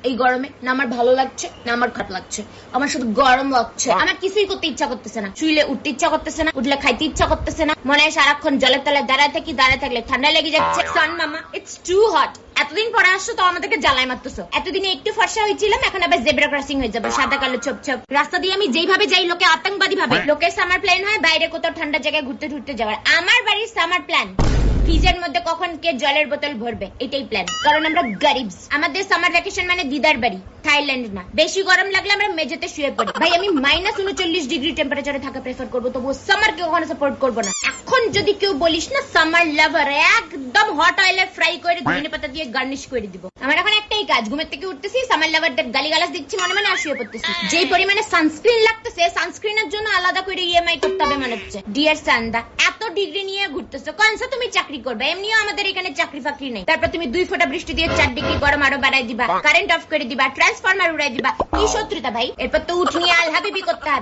এই গরমে না আমার ভালো লাগছে না আমার খারাপ লাগছে, আমার শুধু গরম লাগছে। আমার কিছুই করতে ইচ্ছা করতেছে না, শুইলে উঠতে ইচ্ছা করতেছে না, উঠলে খাইতে ইচ্ছা করতেছে না, মনে হয় সারাক্ষণ জলের তলায় দাঁড়ায় থাকি, দাঁড়ায় থাকলে ঠান্ডা লেগে যাচ্ছে। সান মামা, ইটস টু হট। এতদিন পরে আসছো তো আমাদেরকে জ্বালায় মারতেছো। এতদিনে একটু ফর্সা হয়েছিলাম, এখন আবার জেব্রা ক্রসিং হয়ে যাবে, সাদা কালো ছোপ ছোপ। রাস্তা দিয়ে আমি যেইভাবে যাই লোকে আতঙ্কবাদী ভাবে। লোকের সামার প্ল্যান হয় বাইরে কোথাও ঠান্ডা জায়গায় ঘুরতে ঘুরতে যাওয়ার, আমার বাড়ির সামার প্ল্যান ফ্রিজের মধ্যে কখন কে জলের বোতল ভরবে, এটাই প্ল্যান। কারণ আমরা গরিব, আমাদের সামার ভ্যাকেশন মানে দিদার বাড়ি, থাইল্যান্ড না। বেশি গরম লাগলে আমরা মেঝেতে শুয়ে পড়ি। ভাই আমি -39 ডিগ্রি টেম্পারেচারে থাকা প্রেফার করবো, তবু সামার কে কখনো সাপোর্ট করবো না। এখন যদি কেউ বলিস না সামার লাভার, একদম হট অয়েলে ফ্রাই করে ধনে পাতা দিয়ে গার্নিশ করে দিব। আমার এখন একটাই কাজ, ঘুমের থেকে উঠতেছি, সামার লাভারদের গালিগালাজ দিচ্ছি মনে মনে, আর শুয়ে পড়তেছি। যেই পরিমাণে সানস্ক্রিন লাগতেছে, সানস্ক্রিনের জন্য আলাদা করে ইএমআই করতে হবে মনে হচ্ছে। ডিয়ার সান্দা, এত ডিগ্রি নিয়ে ঘুরতেছো, কনসা তুমি চাকরি করবে? এমনিও আমাদের এখানে চাকরি ফাকরি নেই। তারপর তুমি 2 ফোঁটা বৃষ্টি দিয়ে 4 ডিগ্রি গরম আরো বাড়াই দিবা, কারেন্ট অফ করে দিবা, ট্রান্সফরমার উড়াই দিবা। কি শত্রুতা ভাই? এরপর তো উঠ নিয়ে আল হাবিবি করতে হবে।